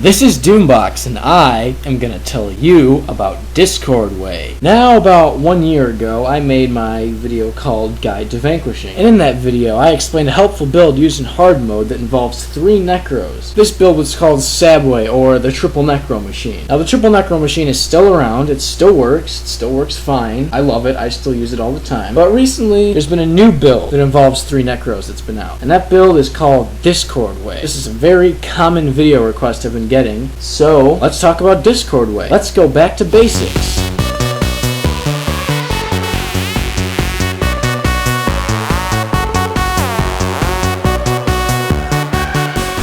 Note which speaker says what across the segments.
Speaker 1: This is Doombox, and I am going to tell you about Discord Way. Now, about 1 year ago, I made my video called Guide to Vanquishing. And in that video, I explained a helpful build used in hard mode that involves 3 Necros. This build was called Sabway, or the Triple Necro Machine. Now, the Triple Necro Machine is still around, it still works fine. I love it, I still use it all the time. But recently, there's been a new build that involves 3 Necros that's been out. And that build is called Discord Way. This is a very common video request I've been getting, so let's talk about Discord Way. Let's go back to basics.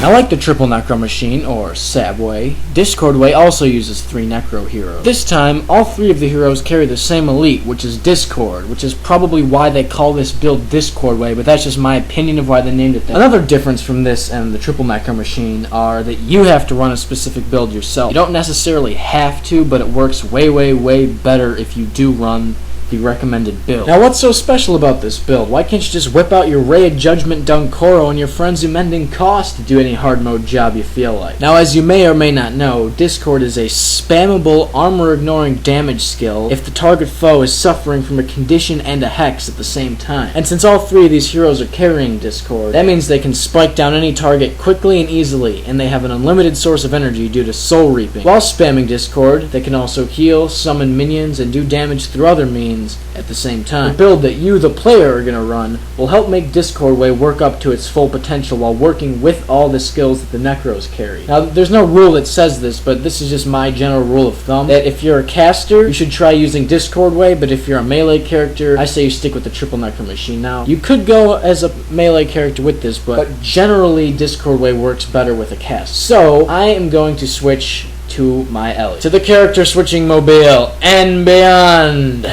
Speaker 1: Now, like the Triple Necro Machine, or Sabway, Discord Way also uses 3 Necro heroes. This time, all 3 of the heroes carry the same elite, which is Discord, which is probably why they call this build Discord Way, but that's just my opinion of why they named it that. Another difference from this and the Triple Necro Machine are that you have to run a specific build yourself. You don't necessarily have to, but it works way better if you do run the recommended build. Now, what's so special about this build? Why can't you just whip out your Ray of Judgment Dunkoro and your Frenzy Mending Cost to do any hard mode job you feel like? Now, as you may or may not know, Discord is a spammable armor-ignoring damage skill if the target foe is suffering from a condition and a hex at the same time. And since all 3 of these heroes are carrying Discord, that means they can spike down any target quickly and easily, and they have an unlimited source of energy due to Soul Reaping. While spamming Discord, they can also heal, summon minions, and do damage through other means at the same time. The build that you, the player, are going to run will help make Discord Way work up to its full potential while working with all the skills that the Necros carry. Now, there's no rule that says this, but this is just my general rule of thumb, that if you're a caster, you should try using Discord Way, but if you're a melee character, I say you stick with the Triple Necro Machine. Now, you could go as a melee character with this, but generally Discord Way works better with a cast. So, I am going to switch to my Ellie. To the character switching mobile and beyond.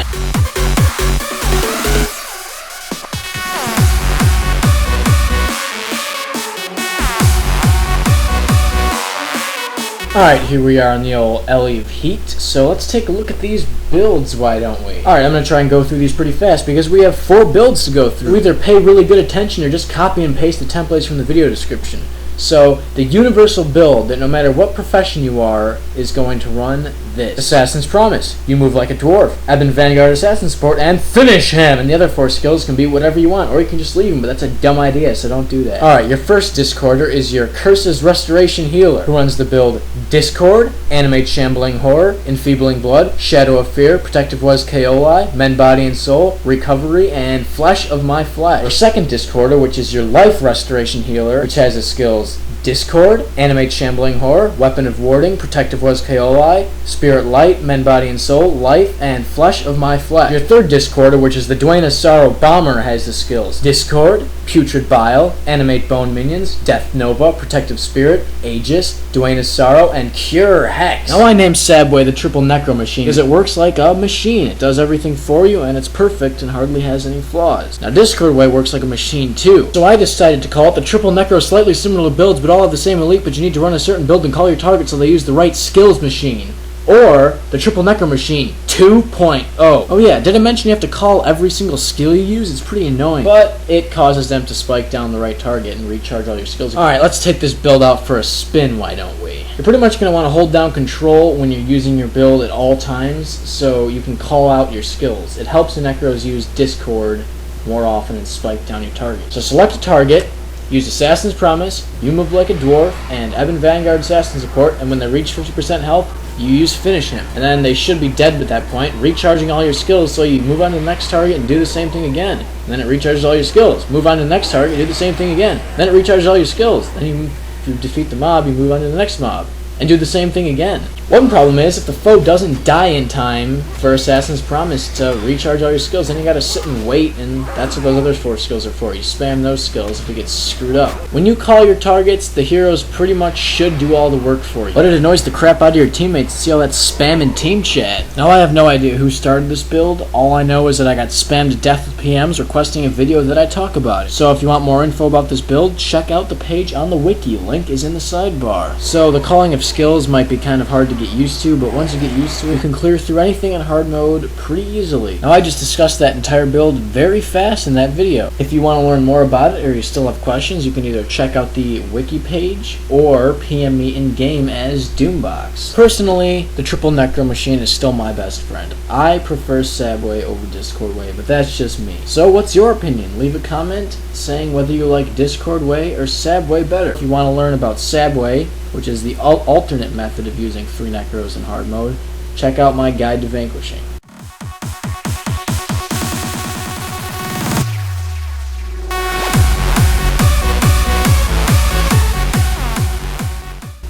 Speaker 1: Alright, here we are on the old Ellie of Heat, so let's take a look at these builds, why don't we? Alright, I'm going to try and go through these pretty fast because we have 4 builds to go through. Either pay really good attention or just copy and paste the templates from the video description. So, the universal build that no matter what profession you are is going to run this. Assassin's Promise. You move like a dwarf. Ebon Vanguard Assassin Support and finish him! And the other 4 skills can be whatever you want, or you can just leave them, but that's a dumb idea, so don't do that. Alright, your first Discorder is your Curse's Restoration Healer, who runs the build Discord, Animate Shambling Horror, Enfeebling Blood, Shadow of Fear, Protective Was Kaoli, Mend Body and Soul, Recovery, and Flesh of My Flesh. Your second Discorder, which is your Life Restoration Healer, which has the skills Discord, Animate Shambling Horror, Weapon of Warding, Protective Was Kaoli, Spirit Light, Mend Body and Soul, Life, and Flesh of My Flesh. Your third Discorder, which is the Dwayne Sorrow Bomber, has the skills Discord, Putrid Bile, Animate Bone Minions, Death Nova, Protective Spirit, Aegis, Dwayne Sorrow, and Cure Hex. Now, I named Sabway the Triple Necro Machine because it works like a machine. It does everything for you, and it's perfect and hardly has any flaws. Now, Discord Way works like a machine too, so I decided to call it the Triple Necro, slightly similar builds, but all have the same elite, but you need to run a certain build and call your target so they use the right skills machine. Or the Triple Necro Machine 2.0. Oh yeah, did I mention you have to call every single skill you use? It's pretty annoying, but it causes them to spike down the right target and recharge all your skills. Alright, let's take this build out for a spin, why don't we? You're pretty much going to want to hold down control when you're using your build at all times, so you can call out your skills. It helps the Necros use Discord more often and spike down your target. So select a target, use Assassin's Promise, You Move Like a Dwarf, and Ebon Vanguard Assassin Support, and when they reach 50% health, you use Finish Him. And then they should be dead at that point, recharging all your skills, so you move on to the next target and do the same thing again. And then it recharges all your skills. Move on to the next target, do the same thing again. Then it recharges all your skills. Then if you defeat the mob, you move on to the next mob and do the same thing again. One problem is, if the foe doesn't die in time for Assassin's Promise to recharge all your skills, then you gotta sit and wait, and that's what those other 4 skills are for. You spam those skills if it gets screwed up. When you call your targets, the heroes pretty much should do all the work for you. But it annoys the crap out of your teammates to see all that spam in team chat. Now, I have no idea who started this build. All I know is that I got spammed to death with PMs requesting a video that I talk about it. So if you want more info about this build, check out the page on the wiki. Link is in the sidebar. So the calling of skills might be kind of hard to get used to, but once you get used to it, you can clear through anything in hard mode pretty easily. Now I just discussed that entire build very fast in that video. If you want to learn more about it or you still have questions, you can either check out the wiki page or PM me in-game as Doombox. Personally, the triple necro machine is still my best friend. I prefer Sabway over Discord Way, but that's just me. So what's your opinion? Leave a comment saying whether you like Discord Way or Sabway better. If you want to learn about Sabway, which is the alternate method of using 3 necros in hard mode, check out my guide to vanquishing.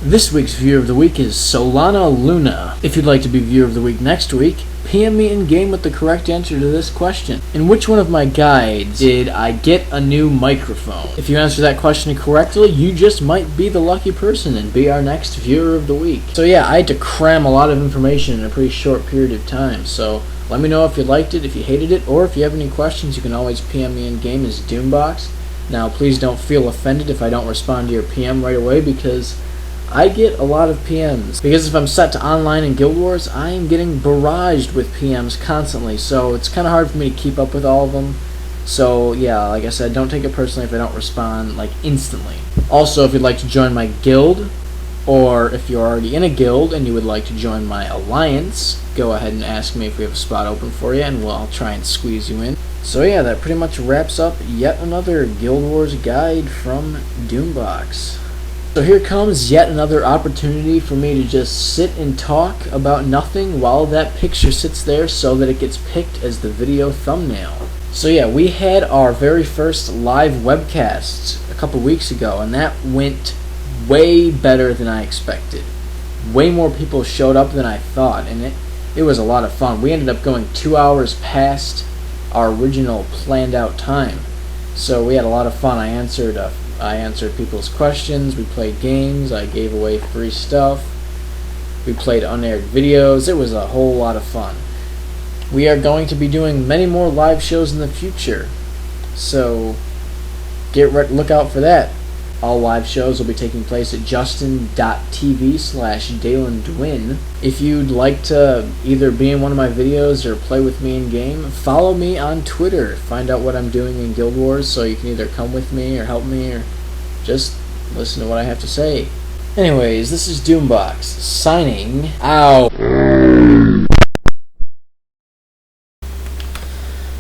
Speaker 1: This week's Viewer of the Week is Solana Luna. If you'd like to be Viewer of the Week next week, PM me in-game with the correct answer to this question. In which one of my guides did I get a new microphone? If you answer that question correctly, you just might be the lucky person and be our next Viewer of the Week. So yeah, I had to cram a lot of information in a pretty short period of time, so let me know if you liked it, if you hated it, or if you have any questions, you can always PM me in-game as Doombox. Now please don't feel offended if I don't respond to your PM right away, because I get a lot of PMs. Because if I'm set to online and Guild Wars, I am getting barraged with PMs constantly, so it's kind of hard for me to keep up with all of them. So yeah, like I said, don't take it personally if I don't respond like instantly. Also, if you'd like to join my guild, or if you're already in a guild and you would like to join my alliance, go ahead and ask me if we have a spot open for you, and I'll try and squeeze you in. So yeah, that pretty much wraps up yet another Guild Wars guide from Doombox. So here comes yet another opportunity for me to just sit and talk about nothing while that picture sits there so that it gets picked as the video thumbnail. So yeah, we had our very first live webcast a couple weeks ago, and that went way better than I expected. Way more people showed up than I thought, and it was a lot of fun. We ended up going 2 hours past our original planned out time. So we had a lot of fun. I answered people's questions, we played games, I gave away free stuff, we played unaired videos. It was a whole lot of fun. We are going to be doing many more live shows in the future, so look out for that. All live shows will be taking place at justin.tv/DalenDwin. If you'd like to either be in one of my videos or play with me in game, follow me on Twitter. Find out what I'm doing in Guild Wars so you can either come with me or help me or just listen to what I have to say. Anyways, this is Doombox signing out.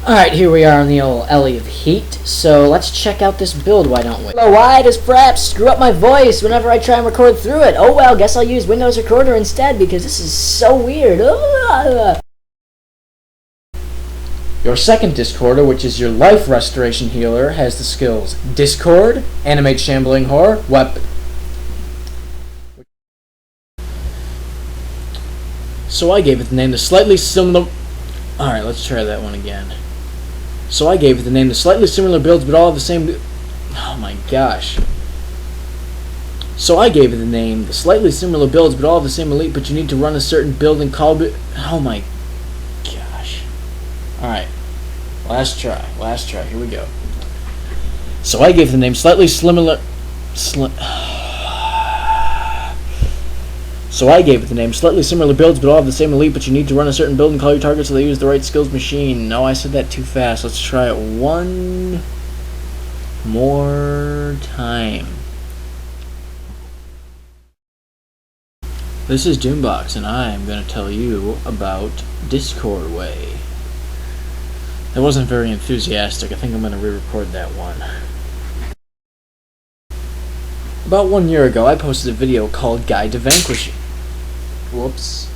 Speaker 1: Alright, here we are on the old Alley of Heat, so let's check out this build, why don't we?
Speaker 2: Why does Fraps screw up my voice whenever I try and record through it? Oh well, guess I'll use Windows Recorder instead because this is so weird.
Speaker 1: Your second Discorder, which is your life restoration healer, has the skills Discord, Animate Shambling Horror, Weapon. So I gave it the name the slightly similar... Alright, let's try that one again. So I gave it the name the slightly similar builds, but all have the same... Oh my gosh. So I gave it the name the slightly similar builds, but all have the same elite, but you need to run a certain build and call it... Oh my gosh. Alright. Last try, here we go. So I gave it the name slightly similar... So I gave it the name slightly similar builds, but all have the same elite, but you need to run a certain build and call your target so they use the right skills machine. No, I said that too fast. Let's try it one more time. This is Doombox, and I am going to tell you about Discord Way. That wasn't very enthusiastic. I think I'm going to re-record that one. About 1 year ago, I posted a video called Guide to Vanquishing. Whoops.